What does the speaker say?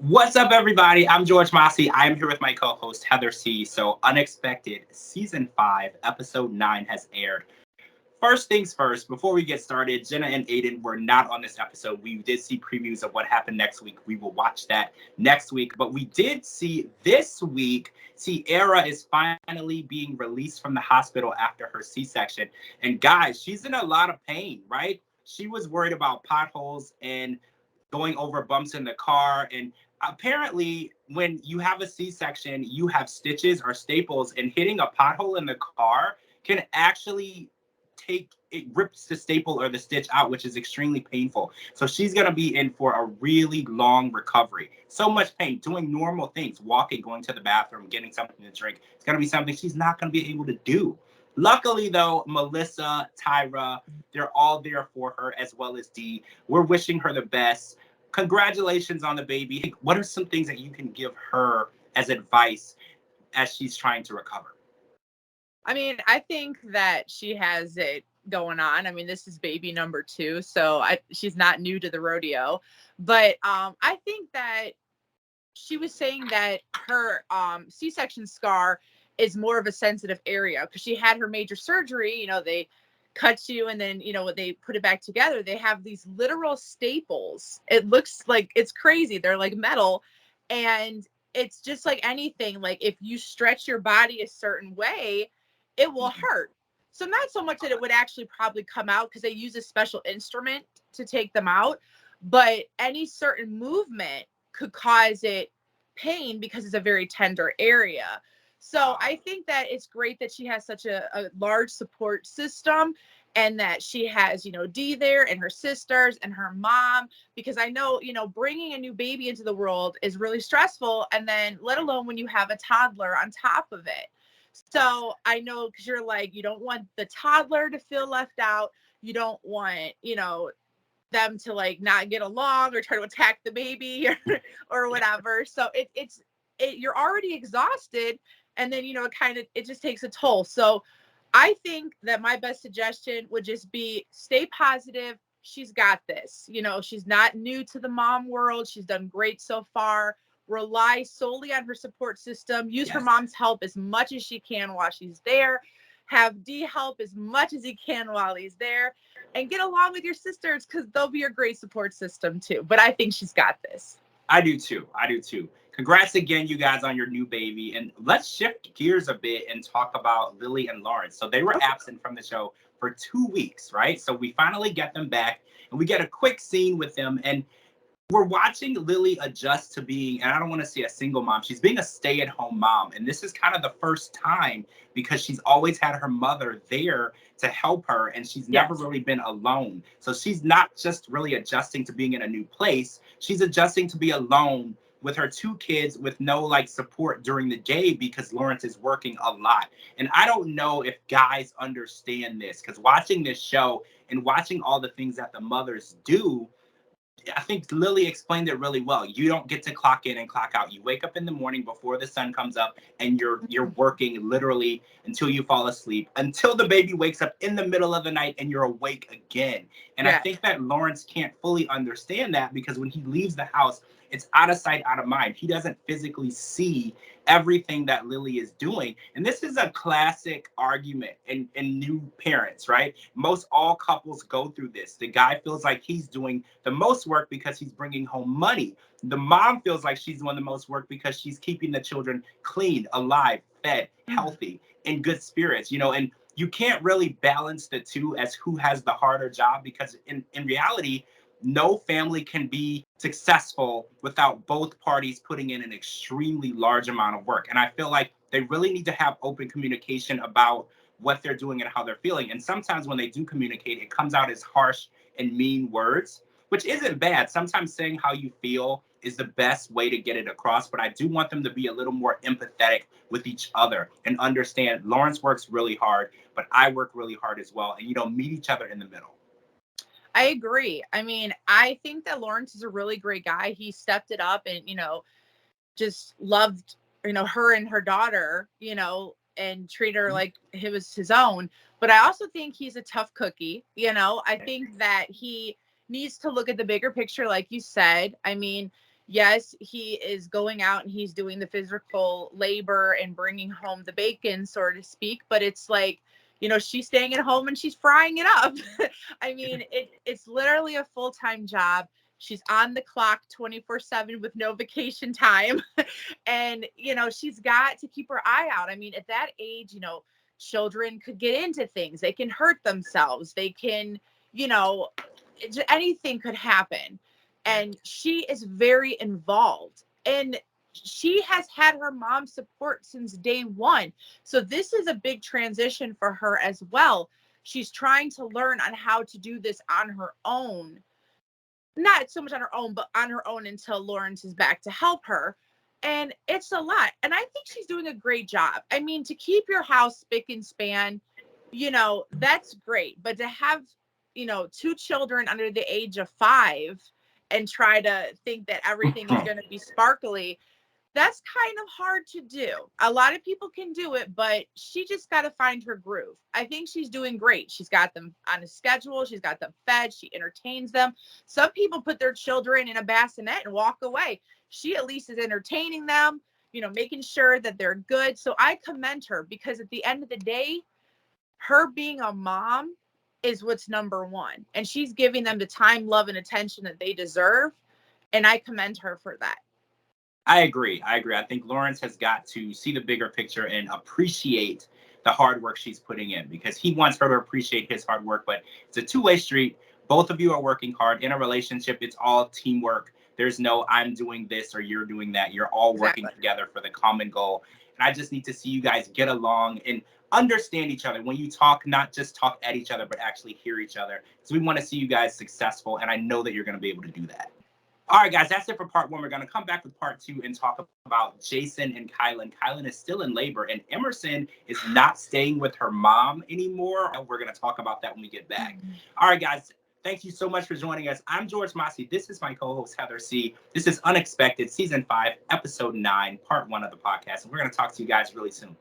What's up, everybody? I'm George Mossey. I am here with my co-host Heather C. So, Unexpected Season 5, Episode 9 has aired. First things first, before we get started, Jenna and Aiden were not on this episode. We did see previews of what happened next week. We will watch that next week. But we did see this week, Sierra is finally being released from the hospital after her C-section. And guys, she's in a lot of pain, right? She was worried about potholes and going over bumps in the car. And apparently, when you have a C-section, you have stitches or staples, and hitting a pothole in the car can actually it rips the staple or the stitch out, which is extremely painful. So she's going to be in for a really long recovery. So much pain, doing normal things, walking, going to the bathroom, getting something to drink. It's going to be something she's not going to be able to do. Luckily, though, Melissa, Tyra, they're all there for her, as well as Dee. We're wishing her the best. Congratulations on the baby. What are some things that you can give her as advice as she's trying to recover? I mean, I think that she has it going on. I mean, this is baby number 2, so she's not new to the rodeo. But I think that she was saying that her C-section scar is more of a sensitive area because she had her major surgery. You know, they cut you and then, you know, they put it back together. They have these literal staples. It looks like it's crazy. They're like metal. And it's just like anything. Like if you stretch your body a certain way, it will hurt. So not so much that it would actually probably come out because they use a special instrument to take them out, but any certain movement could cause it pain because it's a very tender area. So I think that it's great that she has such a large support system and that she has, you know, Dee there and her sisters and her mom, because I know, you know, bringing a new baby into the world is really stressful. And then let alone when you have a toddler on top of it. So I know because you're like, you don't want the toddler to feel left out. You don't want, you know, them to like not get along or try to attack the baby or whatever. So you're already exhausted. And then, you know, it just takes a toll. So I think that my best suggestion would just be stay positive. She's got this. You know, she's not new to the mom world. She's done great so far. Rely solely on her support system. Use her mom's help as much as she can while she's there. Have Dee help as much as he can while he's there. And get along with your sisters because they'll be your great support system too. But I think she's got this. I do too. Congrats again, you guys, on your new baby. And let's shift gears a bit and talk about Lily and Lawrence. So they were absent from the show for 2 weeks, right? So we finally get them back and we get a quick scene with them. And we're watching Lily adjust to being, and I don't want to say a single mom, she's being a stay-at-home mom. And this is kind of the first time because she's always had her mother there to help her and she's never really been alone. So she's not just really adjusting to being in a new place, she's adjusting to be alone with her 2 kids with no like support during the day because Lawrence is working a lot. And I don't know if guys understand this because watching this show and watching all the things that the mothers do, I think Lily explained it really well. You don't get to clock in and clock out. You wake up in the morning before the sun comes up and you're working literally until you fall asleep, until the baby wakes up in the middle of the night and you're awake again. And I think that Lawrence can't fully understand that because when he leaves the house, it's out of sight, out of mind. He doesn't physically see everything that Lily is doing. And this is a classic argument in new parents, right? Most all couples go through this. The guy feels like he's doing the most work because he's bringing home money. The mom feels like she's doing the most work because she's keeping the children clean, alive, fed, healthy, in good spirits, you know, and you can't really balance the two as who has the harder job because in reality, no family can be successful without both parties putting in an extremely large amount of work. And I feel like they really need to have open communication about what they're doing and how they're feeling. And sometimes when they do communicate, it comes out as harsh and mean words, which isn't bad. Sometimes saying how you feel is the best way to get it across. But I do want them to be a little more empathetic with each other and understand Lawrence works really hard, but I work really hard as well. And, you know, meet each other in the middle. I agree. I mean, I think that Lawrence is a really great guy. He stepped it up and, you know, just loved, you know, her and her daughter, you know, and treat her like it was his own. But I also think he's a tough cookie. You know, I think that he needs to look at the bigger picture, like you said. I mean, yes, he is going out and he's doing the physical labor and bringing home the bacon, so to speak. But it's like, she's staying at home and she's frying it up. I mean, it's literally a full-time job. She's on the clock 24/7 with no vacation time. And, she's got to keep her eye out. I mean, at that age, children could get into things. They can hurt themselves. They can, anything could happen. And she is very involved. And she has had her mom's support since day one. So this is a big transition for her as well. She's trying to learn on how to do this on her own. Not so much on her own, but on her own until Lawrence is back to help her. And it's a lot. And I think she's doing a great job. I mean, to keep your house spick and span, that's great. But to have, two children under the age of 5 and try to think that everything is going to be sparkly, that's kind of hard to do. A lot of people can do it, but she just got to find her groove. I think she's doing great. She's got them on a schedule. She's got them fed. She entertains them. Some people put their children in a bassinet and walk away. She at least is entertaining them, making sure that they're good. So I commend her, because at the end of the day, her being a mom is what's number one. And she's giving them the time, love, and attention that they deserve. And I commend her for that. I agree. I think Lawrence has got to see the bigger picture and appreciate the hard work she's putting in, because he wants her to appreciate his hard work. But it's a two-way street. Both of you are working hard. In a relationship, it's all teamwork. There's no I'm doing this or you're doing that. You're all working together for the common goal. And I just need to see you guys get along and understand each other. When you talk, not just talk at each other, but actually hear each other. So we want to see you guys successful. And I know that you're going to be able to do that. All right, guys, that's it for part 1. We're going to come back with part 2 and talk about Jason and Kylan. Kylan is still in labor, and Emerson is not staying with her mom anymore. And we're going to talk about that when we get back. All right, guys, thank you so much for joining us. I'm George Mossey. This is my co-host, Heather C. This is Unexpected, Season 5, Episode 9, Part 1 of the podcast. And we're going to talk to you guys really soon.